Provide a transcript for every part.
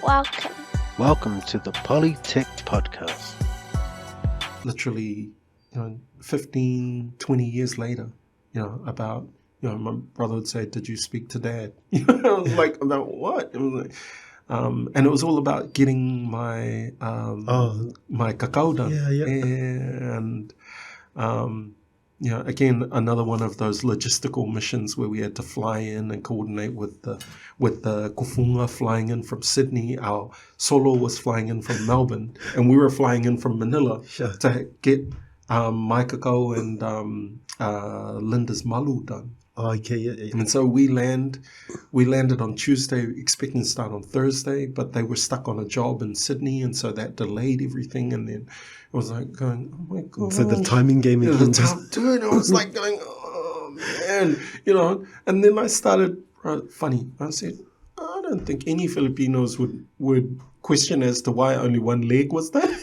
Welcome. Welcome to the POLYTECH podcast. Literally, 15, 20 years later, about, my brother would say, "Did you speak to Dad?" I was like, "About what?" It was like, and it was all about getting my my cacao done. And again, another one of those logistical missions where we had to fly in and coordinate with the kufunga flying in from Sydney. Our solo was flying in from Melbourne, and we were flying in from Manila to get my cacao and Linda's malu done. Oh, okay, yeah. And so we landed on Tuesday, expecting to start on Thursday, but they were stuck on a job in Sydney, and so that delayed everything. And then it was like going, "Oh my God." So the timing game dude, I was like going, "Oh man," and then I started, funny, I said, "I don't think any Filipinos would question as to why only one leg was there."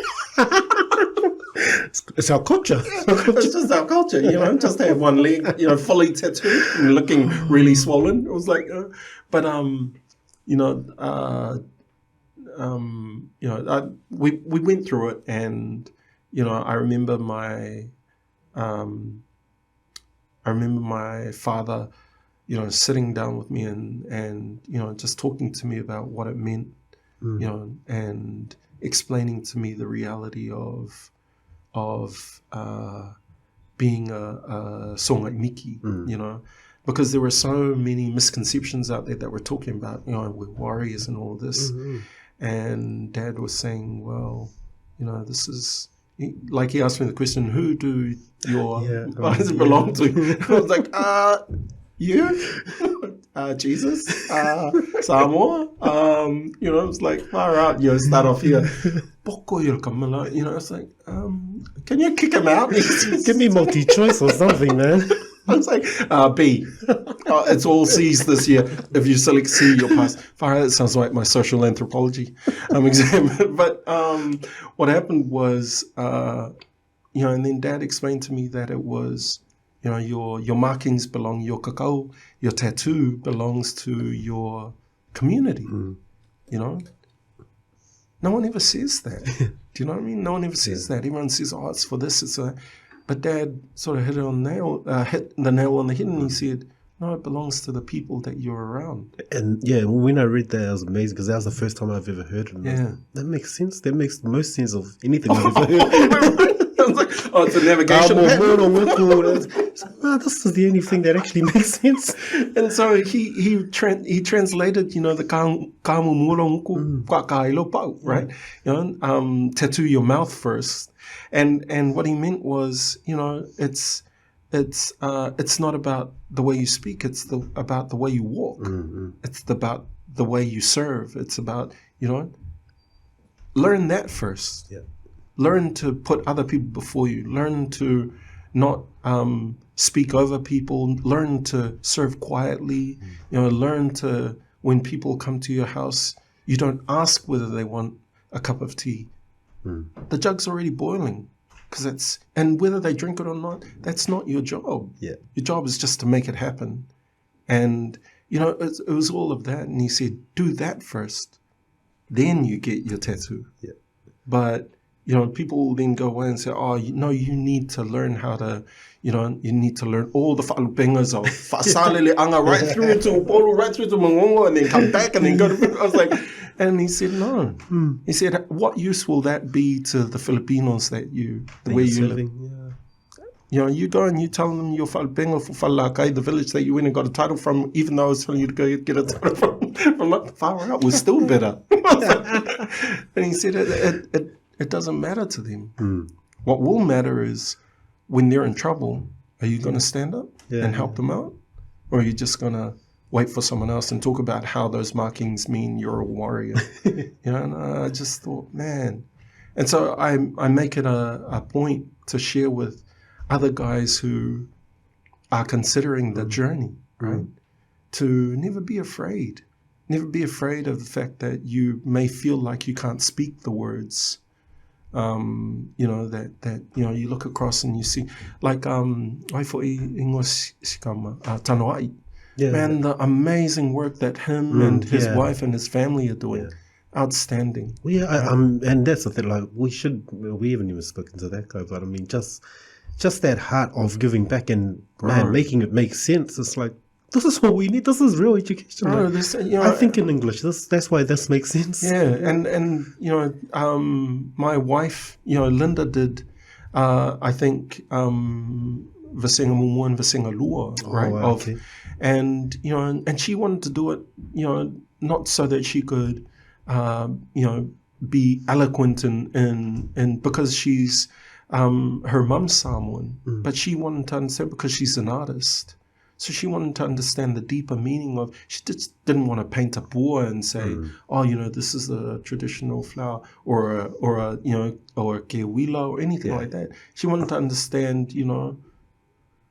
It's our culture. It's just our culture, just to have one leg, fully tattooed and looking really swollen. It was like, we went through it, and I remember my father, sitting down with me and just talking to me about what it meant, and explaining to me the reality of being a Soga'imiti, because there were so many misconceptions out there that were talking about, we're warriors and all this. Mm-hmm. And Dad was saying, well, this is, like he asked me the question, who do your eyes belong to? I was like, you? Jesus? Samoa? It's like, far out, start off here. It's like, can you kick him out? Give me multi-choice or something, man. I was like, B. It's all C's this year. If you select C, you'll pass. Far out, that sounds like my social anthropology exam. But what happened was, and then Dad explained to me that it was, your markings belong, your cacao, your tattoo belongs to your community, No one ever says that. Do you know what I mean? No one ever says that. Everyone says, "Oh, it's for this, it's a..." But Dad sort of hit the nail on the head, and he said, "No, it belongs to the people that you're around." And when I read that, it was amazing, because that was the first time I've ever heard of it. Yeah. That makes sense. That makes the most sense of anything I've ever heard. I was like, "Oh, it's a navigation this is the only thing that actually makes sense." And so he translated, the kamu mulongu kwa kailo pau, right? Tattoo your mouth first, and what he meant was, it's not about the way you speak. It's about the way you walk. Mm-hmm. It's about the way you serve. It's about, learn that first. Yeah. Learn to put other people before you. Learn to not speak over people. Learn to serve quietly. Learn to, when people come to your house, you don't ask whether they want a cup of tea. The jug's already boiling, and whether they drink it or not, that's not your job. Yeah. Your job is just to make it happen. And, it was all of that. And he said, do that first. Then you get your tattoo. Yeah. But, people then go away and say, "Oh, you need to learn how to, you need to learn all the whaalupengas of whaasalele anga right through to polo, right through to mongongo, and then come back and then go to..." I was like, and he said, no. He said, what use will that be to the Filipinos the way you live? Yeah. You go and you tell them your whaalupenga for Whalakai, the village that you went and got a title from, even though I was telling you to go get a title from not far out, was still better. And he said, it doesn't matter to them. What will matter is when they're in trouble, are you going to stand up and help them out? Or are you just going to wait for someone else and talk about how those markings mean you're a warrior? And I just thought, man. And so I make it a point to share with other guys who are considering the journey, right? To never be afraid. Never be afraid of the fact that you may feel like you can't speak the words. You look across and you see, like, man, the amazing work that him and his wife and his family are doing. outstanding. Well, yeah, and that's the thing. Like we haven't even spoken to that guy, but I mean, just that heart of giving back and making it make sense. It's like this is what we need. This is real education. I think in English, that's why this makes sense. Yeah, and my wife, Linda did, I think, Vasenga Mumu and Vasenga Lua, right? Wow, okay. And she wanted to do it, not so that she could, be eloquent and because she's her mum's Samoan, but she wanted to understand because she's an artist. So she wanted to understand the deeper meaning of. She just didn't want to paint a pua and say, this is a traditional flower or a kewila or anything like that. She wanted to understand,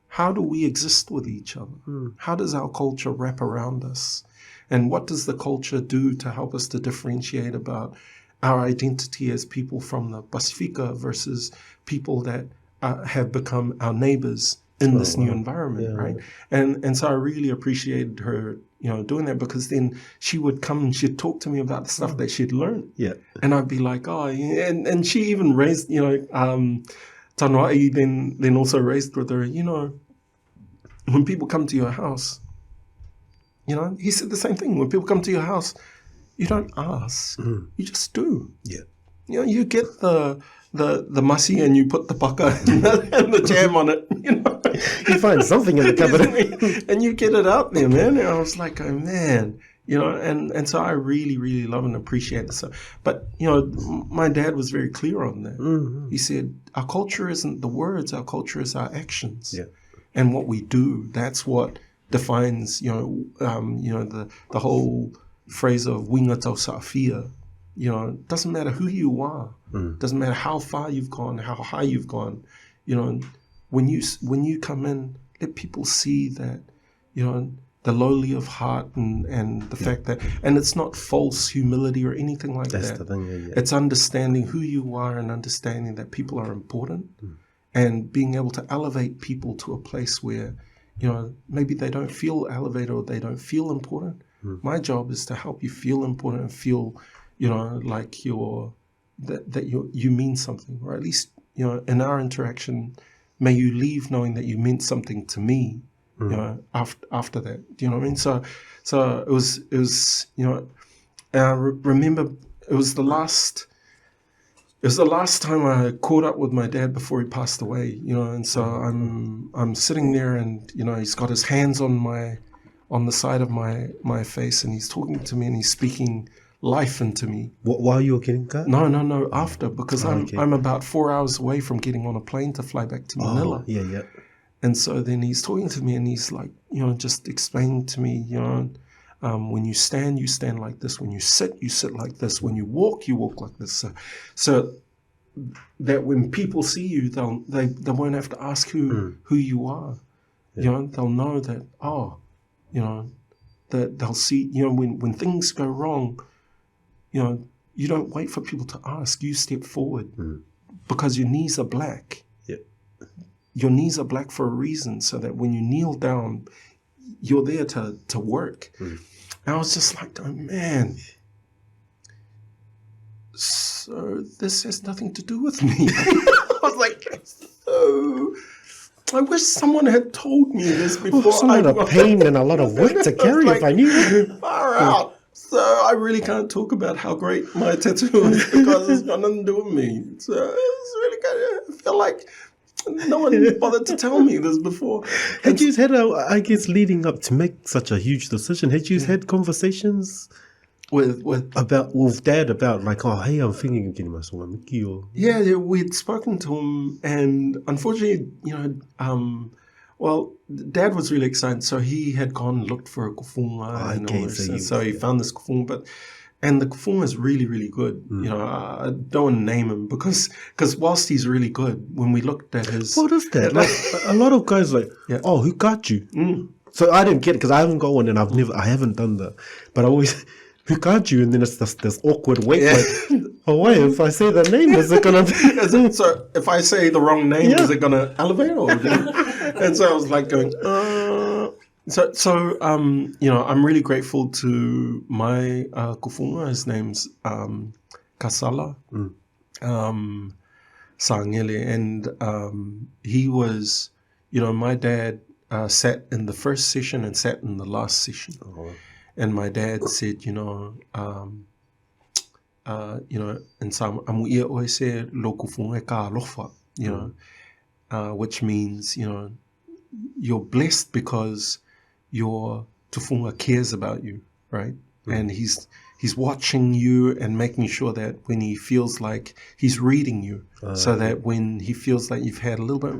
how do we exist with each other? How does our culture wrap around us? And what does the culture do to help us to differentiate about our identity as people from the Pacifica versus people that have become our neighbors in this new environment, right? And so I really appreciated her, doing that, because then she would come and she'd talk to me about the stuff that she'd learned. Yeah. And I'd be like, and she even raised, Tanua'i then also raised with her, when people come to your house, he said the same thing. When people come to your house, you don't ask, you just do. Yeah. You get the masi and you put the paka and the jam on it, You find something in the cupboard. and you get it out there, man. And I was like, oh, man. And so I really, really love and appreciate it. So, but, my dad was very clear on that. He said, our culture isn't the words, our culture is our actions. Yeah. And what we do, that's what defines, the whole phrase of winga tau sa'afia. It doesn't matter who you are. Doesn't matter how far you've gone, how high you've gone. When you come in, let people see that, the lowly of heart and the fact that, and it's not false humility or anything like that. That's the thing, yeah. It's understanding who you are and understanding that people are important and being able to elevate people to a place where, maybe they don't feel elevated or they don't feel important. My job is to help you feel important and feel, like that you mean something, or at least, in our interaction, may you leave knowing that you meant something to me, after that. Do you know what I mean? So it was, and I remember it was the last time I caught up with my dad before he passed away, and so I'm sitting there and, he's got his hands on the side of my face and he's talking to me and he's speaking life into me. While you were getting cut? No, after, because I'm about 4 hours away from getting on a plane to fly back to Manila. Yeah. And so then he's talking to me and he's like, just explaining to me, when you stand like this. When you sit like this. When you walk like this. So that when people see you, they won't have to ask who you are. Yeah. They'll know that, that they'll see, when things go wrong, you don't wait for people to ask. You step forward because your knees are black. Yeah. Your knees are black for a reason, so that when you kneel down, you're there to work. And I was just like, oh, man. So this has nothing to do with me. I was like, so I wish someone had told me this before. It's a lot of pain and a lot of work to carry if I knew. Far out. So I really can't talk about how great my tattoo is because it's got nothing to do with me. So it's really good. I feel like no one bothered to tell me this before. Had you had, I guess, leading up to make such a huge decision, had you had conversations with Dad about like, oh, hey, I'm thinking of getting my Soga'imiti or... Yeah, we'd spoken to him, and unfortunately, well, Dad was really excited, so he had gone and looked for a kufunga and all this. So he found this kufunga, and the kufunga is really, really good. I don't want to name him because whilst he's really good, when we looked at his... What is that? Like a lot of guys like, oh, who got you? So I didn't get it because I haven't got one and I haven't done that. But I always... Who got you? And then it's this awkward wait. Yeah. Like, oh, wait, if I say the name, is it going to... So if I say the wrong name, is it going to elevate? Or and so I was like going, I'm really grateful to my kufunga. His name's Kasala Sangele, and he was, my dad sat in the first session and sat in the last session, and my dad said, in some amuia oese lo kufunga ka alofa, which means, you're blessed because your tufunga cares about you, right? And he's watching you and making sure that when he feels like he's reading you, so that when he feels like you've had a little bit,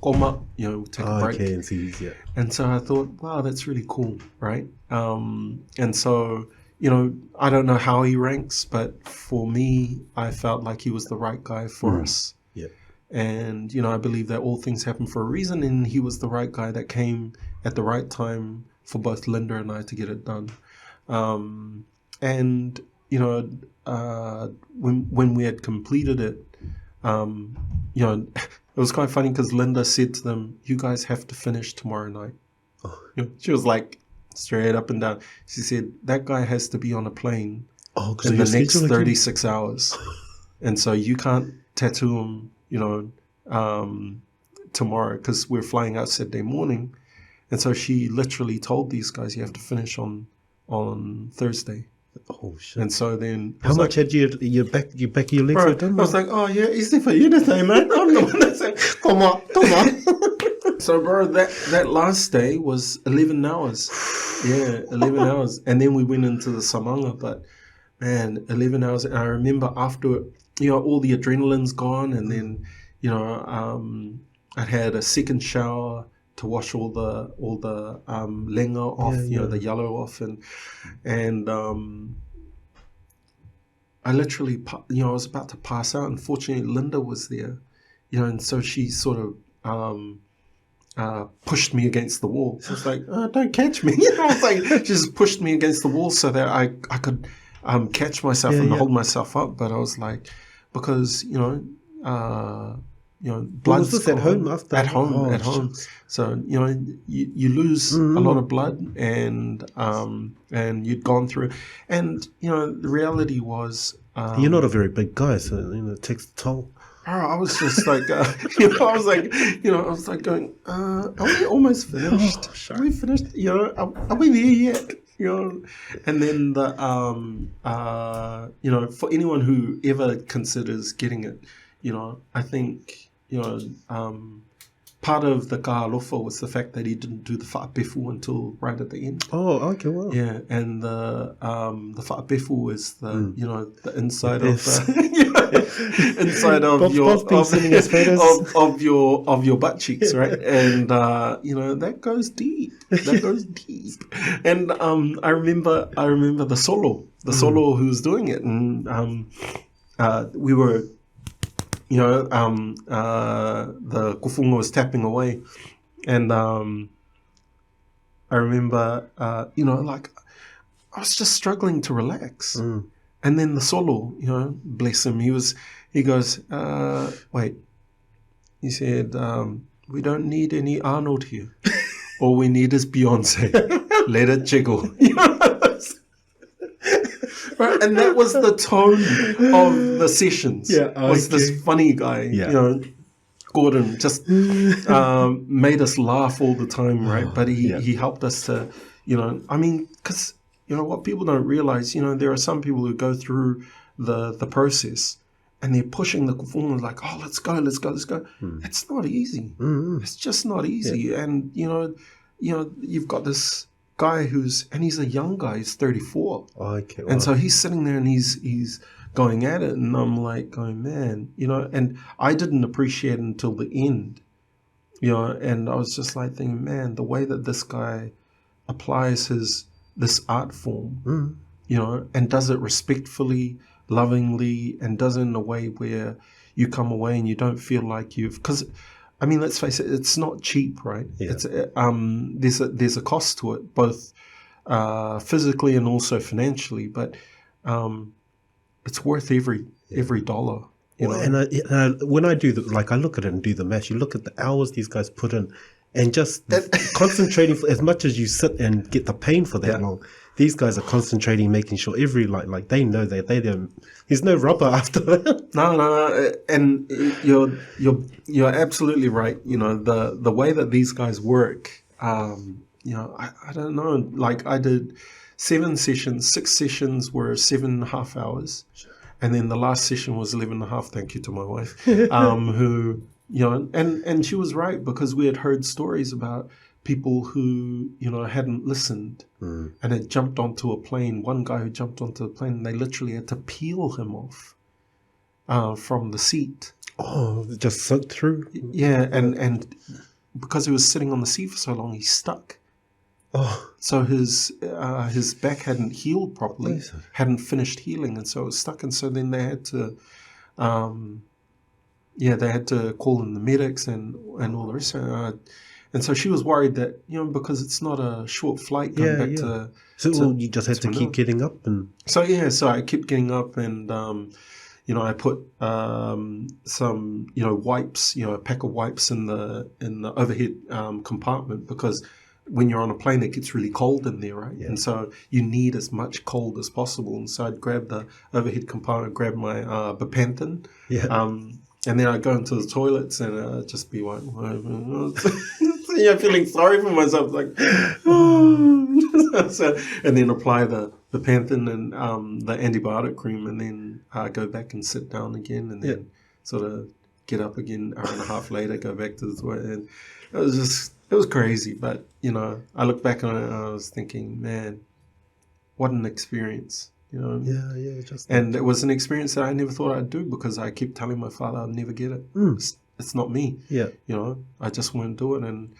koma, take a break. Okay, and see, And so I thought, wow, that's really cool, right? And so, I don't know how he ranks, but for me, I felt like he was the right guy for us. Yeah. And, I believe that all things happen for a reason, and he was the right guy that came at the right time for both Linda and I to get it done. And, when we had completed it, it was quite funny because Linda said to them, you guys have to finish tomorrow night. She was like, straight up and down. She said, that guy has to be on a plane in the next 36 hours. And so you can't tattoo him, tomorrow because we're flying out Saturday morning. And so she literally told these guys, you have to finish on Thursday. Oh shit! And so then, how much had your back of your legs done? I was like, oh yeah, easy for you to say, man. I'm the one that said, come on. So, bro, that last day was 11 hours. Yeah, 11 hours, and then we went into the samanga. But man, 11 hours. And I remember after, all the adrenaline's gone, and then, I had a second shower to wash all the lenga off, the yellow off, and I literally, I was about to pass out. Unfortunately, Linda was there, and so she sort of pushed me against the wall. She was like, oh, "Don't catch me!" I was like, she just pushed me against the wall so that I could catch myself and hold myself up. But I was like, because blood was this at home after? At home. So you lose a lot of blood, and you'd gone through, and the reality was you're not a very big guy, so it takes a toll. I was just like, I was like going, are we almost finished? Are we finished? Are we there yet? And then for anyone who ever considers getting it, I think, part of the ka'alofa was the fact that he didn't do the wha'apefu until right at the end. Oh, okay, wow. Yeah, and the wha'apefu is the the inside of the inside of your butt cheeks, right? And that goes deep. That goes deep. And I remember the solo who's doing it, and we were. The kufunga was tapping away, and I remember, like I was just struggling to relax. And then the solo, bless him, he goes, wait, he said, we don't need any Arnold here. All we need is Beyonce. Let it jiggle. Right? And that was the tone of the sessions. Was this funny guy, Gordon, just made us laugh all the time, right? But he helped us to, because, what people don't realize, there are some people who go through the process and they're pushing the kufunga like, oh, let's go. It's not easy. It's just not easy. And, you've got this guy and he's a young guy, he's 34. Okay. Wow. And so he's sitting there and he's going at it, and I'm like going, man, and I didn't appreciate it until the end, and I was just like thinking, man, the way that this guy applies this art form, and does it respectfully, lovingly, and does it in a way where you come away and you don't feel like because let's face it, it's not cheap, right? Yeah. It's there's a cost to it, both physically and also financially, but it's worth every dollar. And when I do I look at it and do the math. You look at the hours these guys put in, and just concentrating for as much as you sit and get the pain for that long. These guys are concentrating, making sure every like they know that they don't. There's no rubber after that. No, and you're absolutely right. You know, the way that these guys work. You know, I don't know. Like I did 7 sessions. 6 sessions were 7.5 hours, and then the last session was 11.5. Thank you to my wife, who, you know, and she was right, because we had heard stories about people who, you know, hadn't listened and had jumped onto a plane. One guy who jumped onto a plane, and they literally had to peel him off from the seat. Oh, just soaked through. Yeah, and because he was sitting on the seat for so long, he stuck. Oh, so his back hadn't healed properly, hadn't finished healing, and so it was stuck. And so then they had to, they had to call in the medics and all the rest. And so she was worried that, you know, because it's not a short flight going back to. So you just had to keep getting up and. So I kept getting up, and you know, I put some, you know, wipes, you know, a pack of wipes in the overhead compartment, because when you're on a plane, it gets really cold in there, right? Yeah. And so you need as much cold as possible. And so I'd grab the overhead compartment, grab my Bepanthen, and then I'd go into the toilets and just be like, you know, feeling sorry for myself, like, so, and then apply the Bepanthen and the antibiotic cream, and then go back and sit down again, and then sort of get up again an hour and a half later, go back to the toilet. And it was crazy. But, you know, I look back on it and I was thinking, man, what an experience, you know? And it was an experience that I never thought I'd do, because I kept telling my father I'd never get it. It's not me. Yeah. You know, I just won't do it. And